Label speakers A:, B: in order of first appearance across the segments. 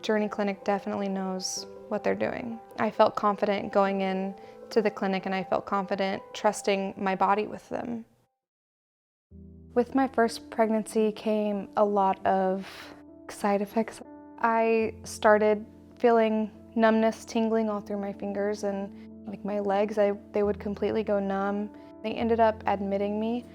A: Journey Clinic definitely knows what they're doing. I felt confident going in to the clinic, and I felt confident trusting my body with them. With my first pregnancy came a lot of side effects. I started feeling numbness, tingling all through my fingers, and like my legs, they would completely go numb. They ended up admitting me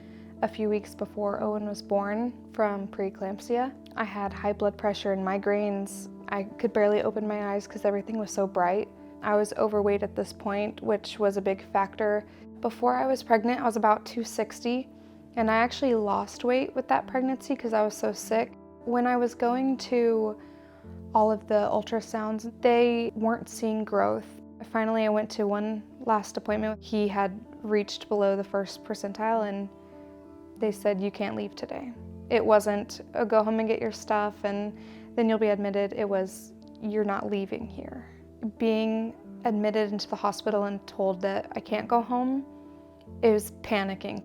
A: a few weeks before Owen was born from pre-eclampsia. I had high blood pressure and migraines. I could barely open my eyes because everything was so bright. I was overweight at this point, which was a big factor. Before I was pregnant, I was about 260, and I actually lost weight with that pregnancy because I was so sick. When I was going to all of the ultrasounds, they weren't seeing growth. Finally, I went to one last appointment. He had reached below the first percentile, and they said, "You can't leave today." It wasn't a go home and get your stuff and then you'll be admitted. It was, "You're not leaving here." Being admitted into the hospital and told that I can't go home, it was panicking.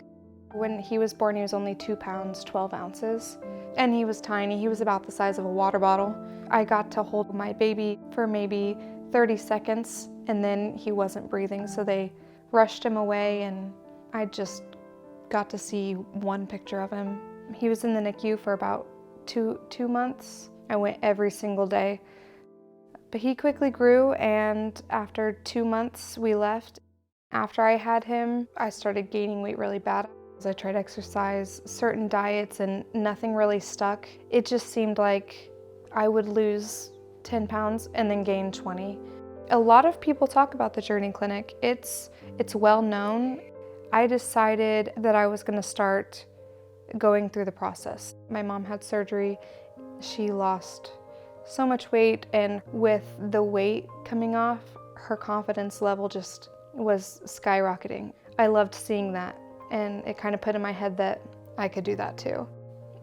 A: When he was born, he was only 2 pounds, 12 ounces, and he was tiny. He was about the size of a water bottle. I got to hold my baby for maybe 30 seconds, and then he wasn't breathing, so they rushed him away, and I just got to see one picture of him. He was in the NICU for about two months. I went every single day. But he quickly grew, and after 2 months, we left. After I had him, I started gaining weight really bad. I tried exercise, certain diets, and nothing really stuck. It just seemed like I would lose 10 pounds and then gain 20. A lot of people talk about the Journey Clinic. It's well known. I decided that I was gonna start going through the process. My mom had surgery. She lost so much weight, and with the weight coming off, her confidence level just was skyrocketing. I loved seeing that, and it kind of put in my head that I could do that too.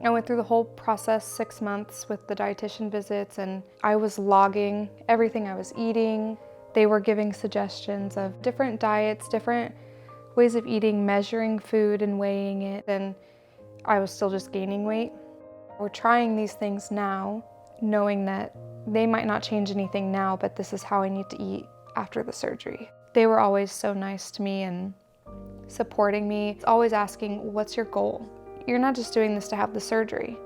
A: I went through the whole process, 6 months with the dietitian visits, and I was logging everything I was eating. They were giving suggestions of different diets, different ways of eating, measuring food and weighing it, and I was still just gaining weight. We're trying these things now, knowing that they might not change anything now, but this is how I need to eat after the surgery. They were always so nice to me and supporting me, always asking, "What's your goal? You're not just doing this to have the surgery.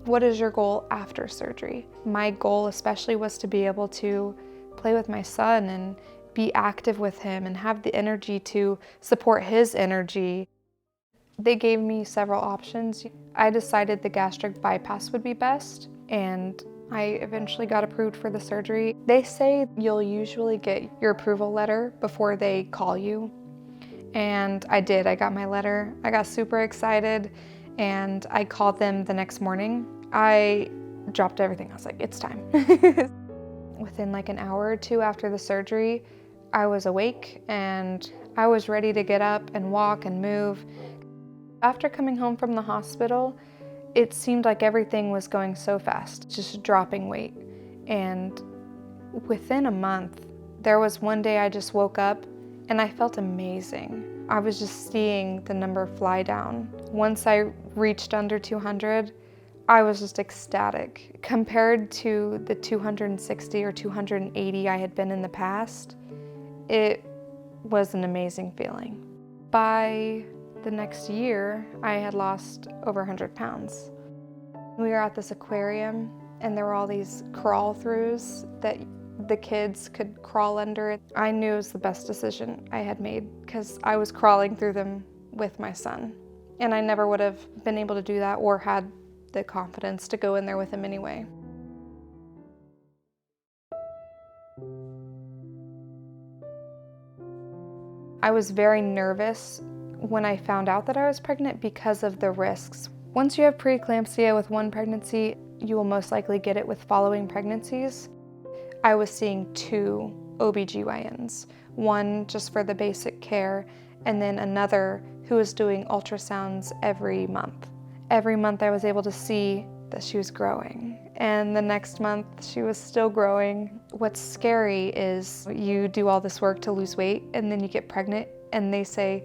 A: What is your goal after surgery?" My goal especially was to be able to play with my son and be active with him and have the energy to support his energy. They gave me several options. I decided the gastric bypass would be best, and I eventually got approved for the surgery. They say you'll usually get your approval letter before they call you, and I did. I got my letter. I got super excited, and I called them the next morning. I dropped everything. I was like, "It's time." Within like an hour or two after the surgery, I was awake and I was ready to get up and walk and move. After coming home from the hospital, it seemed like everything was going so fast, just dropping weight. And within a month, there was one day I just woke up and I felt amazing. I was just seeing the number fly down. Once I reached under 200, I was just ecstatic. Compared to the 260 or 280 I had been in the past, it was an amazing feeling. By the next year, I had lost over 100 pounds. We were at this aquarium, and there were all these crawl-throughs that the kids could crawl under. I knew it was the best decision I had made because I was crawling through them with my son. And I never would have been able to do that or had the confidence to go in there with him anyway. I was very nervous when I found out that I was pregnant because of the risks. Once you have pre-eclampsia with one pregnancy, you will most likely get it with following pregnancies. I was seeing 2 OBGYNs, one just for the basic care, and then another who was doing ultrasounds every month. Every month I was able to see that she was growing, and the next month she was still growing. What's scary is you do all this work to lose weight, and then you get pregnant, and they say,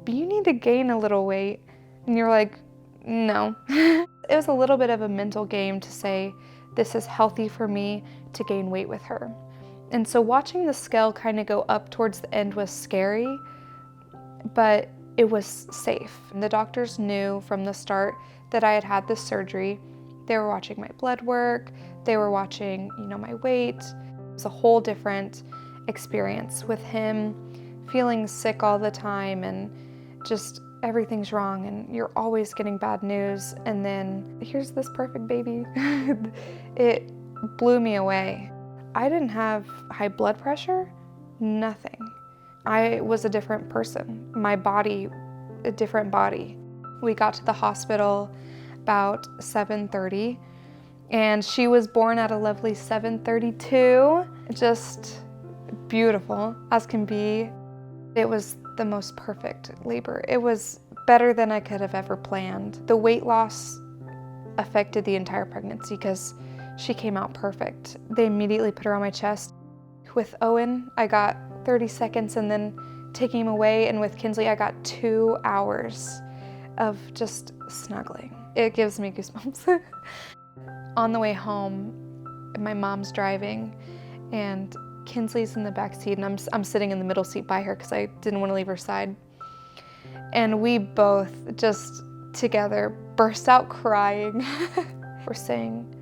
A: "But you need to gain a little weight," and you're like, "No." It was a little bit of a mental game to say this is healthy for me to gain weight with her. And so watching the scale kind of go up towards the end was scary, but it was safe. And the doctors knew from the start that I had had this surgery. They were watching my blood work, they were watching, my weight. It was a whole different experience with him feeling sick all the time and just everything's wrong and you're always getting bad news, and then here's this perfect baby. It blew me away. I didn't have high blood pressure, nothing. I was a different person. My body, a different body. We got to the hospital about 7:30 and she was born at a lovely 7:32, just beautiful as can be. It was the most perfect labor. It was better than I could have ever planned. The weight loss affected the entire pregnancy because she came out perfect. They immediately put her on my chest. With Owen, I got 30 seconds and then taking him away, and with Kinsley, I got 2 hours of just snuggling. It gives me goosebumps. On the way home, my mom's driving and Kinsley's in the back seat and I'm sitting in the middle seat by her because I didn't want to leave her side. And we both just together burst out crying. We're saying,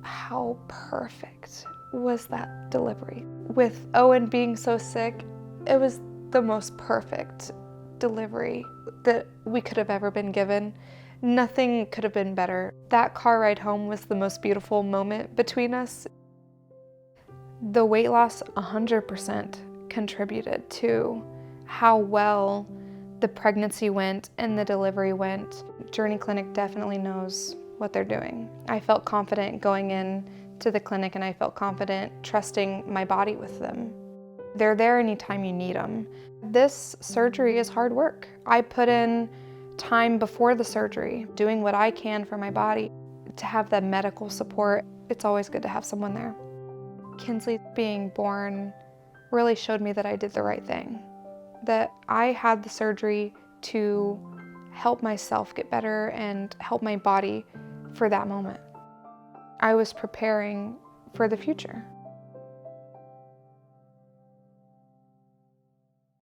A: how perfect was that delivery? With Owen being so sick, it was the most perfect delivery that we could have ever been given. Nothing could have been better. That car ride home was the most beautiful moment between us. The weight loss 100% contributed to how well the pregnancy went and the delivery went. Journey Clinic definitely knows what they're doing. I felt confident going in to the clinic and I felt confident trusting my body with them. They're there anytime you need them. This surgery is hard work. I put in time before the surgery, doing what I can for my body. To have the medical support, it's always good to have someone there. Kinsley being born really showed me that I did the right thing, that I had the surgery to help myself get better and help my body for that moment. I was preparing for the future.